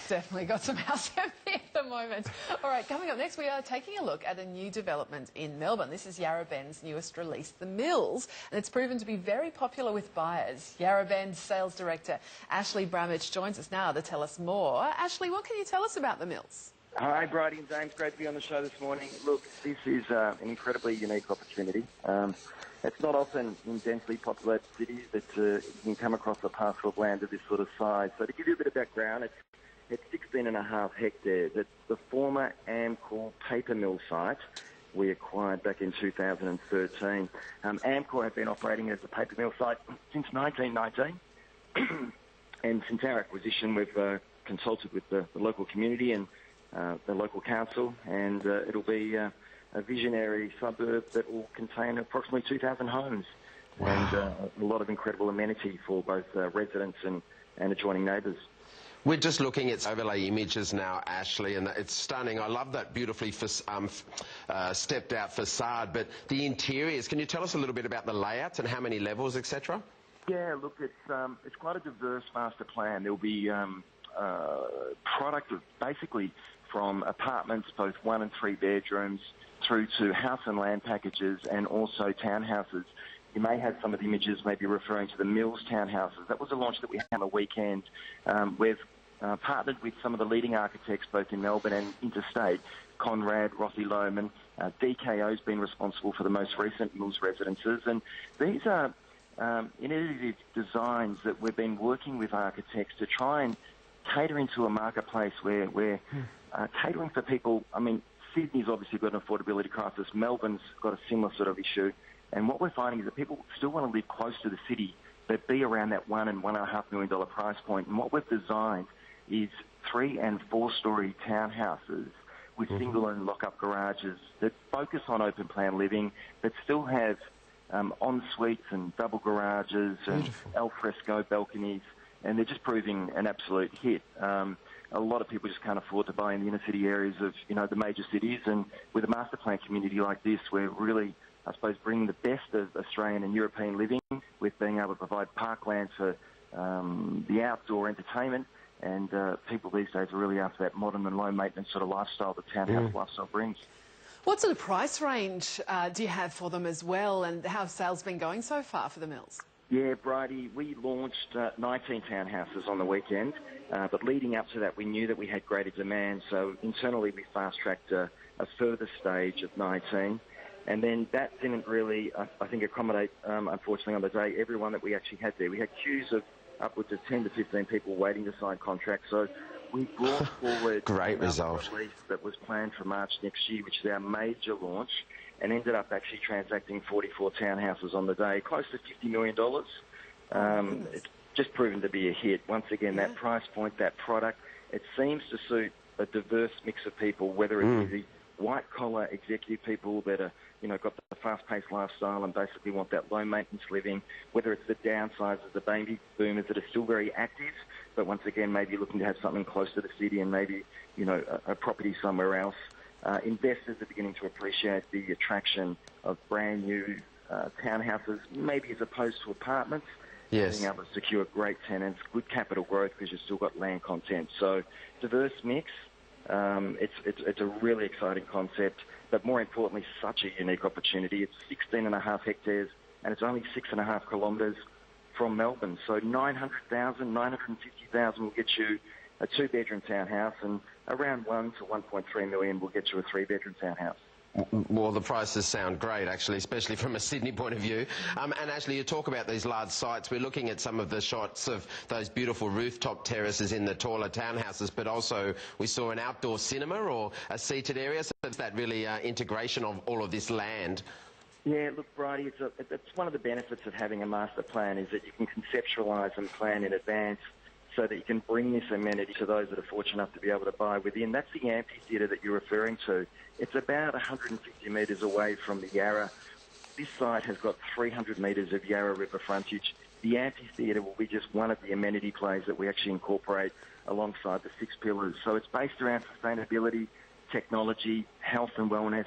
Definitely got some house empty at the moment. All right, coming up next, we are taking a look at a new development in Melbourne. This is YarraBend's newest release, The Mills, and it's proven to be very popular with buyers. YarraBend Sales Director Ashley Bramich joins us now to tell us more. Ashley, what can you tell us about The Mills? Hi, Bridie and James. Great to be on the show this morning. Look, this is an incredibly unique opportunity. It's not often in densely populated cities that you can come across a parcel of land of this sort of size. So to give you a bit of background, it's 16.5 hectares. It's the former Amcor paper mill site we acquired back in 2013. Amcor have been operating as a paper mill site since 1919. And since our acquisition, we've consulted with the local community and the local council, and it'll be a visionary suburb that will contain approximately 2,000 homes. Wow. And a lot of incredible amenity for both residents and adjoining neighbours. We're just looking at overlay images now, Ashley, and it's stunning. I love that beautifully stepped out facade, but the interiors, can you tell us a little bit about the layouts and how many levels, etc.? Yeah, look, it's quite a diverse master plan. There'll be product of basically from apartments, both 1 and 3 bedrooms, through to house and land packages and also townhouses. You may have some of the images maybe referring to the Mills townhouses. That was a launch that we had on the weekend. We've partnered with some of the leading architects both in Melbourne and interstate. Conrad, Rothy Lohman, DKO's been responsible for the most recent Mills residences. And these are innovative designs that we've been working with architects to try and cater into a marketplace where we're catering for people. I mean, Sydney's obviously got an affordability crisis. Melbourne's got a similar sort of issue. And what we're finding is that people still want to live close to the city, but be around that $1 and $1.5 million price point. And what we've designed is 3- and 4-story townhouses with single and lock-up garages that focus on open plan living, but still have en suites and double garages and al fresco balconies. And they're just proving an absolute hit. A lot of people just can't afford to buy in the inner city areas of, the major cities. And with a master plan community like this, we're really, I suppose, bringing the best of Australian and European living with being able to provide parkland for the outdoor entertainment. And people these days are really after that modern and low-maintenance sort of lifestyle that townhouse lifestyle brings. What sort of price range do you have for them as well, and how have sales been going so far for the Mills? Yeah, Bridie, we launched 19 townhouses on the weekend, but leading up to that we knew that we had greater demand, so internally we fast-tracked a further stage of 19, and then that didn't really, I think, accommodate, unfortunately, on the day, everyone that we actually had there. We had queues of upwards of 10 to 15 people waiting to sign contracts, so we brought forward great result release that was planned for March next year, which is our major launch, and ended up actually transacting 44 townhouses on the day, close to $50 million. It's just proven to be a hit. Once again, that price point, that product, it seems to suit a diverse mix of people, whether it be the white-collar executive people that are, got the fast-paced lifestyle and basically want that low-maintenance living, whether it's the downsizers, the baby boomers that are still very active, but once again, maybe looking to have something close to the city and maybe, a property somewhere else. Investors are beginning to appreciate the attraction of brand new townhouses, maybe as opposed to apartments. Yes. Being able to secure great tenants, good capital growth because you've still got land content. So diverse mix. It's a really exciting concept, but more importantly, such a unique opportunity. It's 16.5 hectares and it's only 6.5 kilometres from Melbourne. So 900,000, 950,000 will get you a 2-bedroom townhouse, and around 1 to 1.3 million will get you a 3-bedroom townhouse. Well, the prices sound great, actually, especially from a Sydney point of view. And Ashley, you talk about these large sites. We're looking at some of the shots of those beautiful rooftop terraces in the taller townhouses, but also we saw an outdoor cinema or a seated area. So it's that really integration of all of this land. Yeah, look, Bridie, it's one of the benefits of having a master plan is that you can conceptualise and plan in advance so that you can bring this amenity to those that are fortunate enough to be able to buy within. That's the amphitheatre that you're referring to. It's about 150 metres away from the Yarra. This site has got 300 metres of Yarra River frontage. The amphitheatre will be just one of the amenity plays that we actually incorporate alongside the 6 pillars. So it's based around sustainability, technology, health and wellness,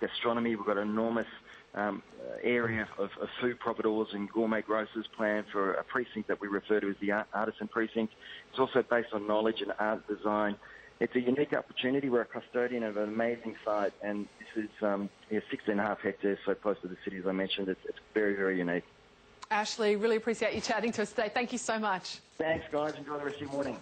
gastronomy. We've got an enormous area of food providores and gourmet grocers planned for a precinct that we refer to as the Artisan Precinct. It's also based on knowledge and art design. It's a unique opportunity. We're a custodian of an amazing site, and this is 16.5 hectares, so close to the city, as I mentioned. It's very, very unique. Ashley, really appreciate you chatting to us today. Thank you so much. Thanks, guys. Enjoy the rest of your morning.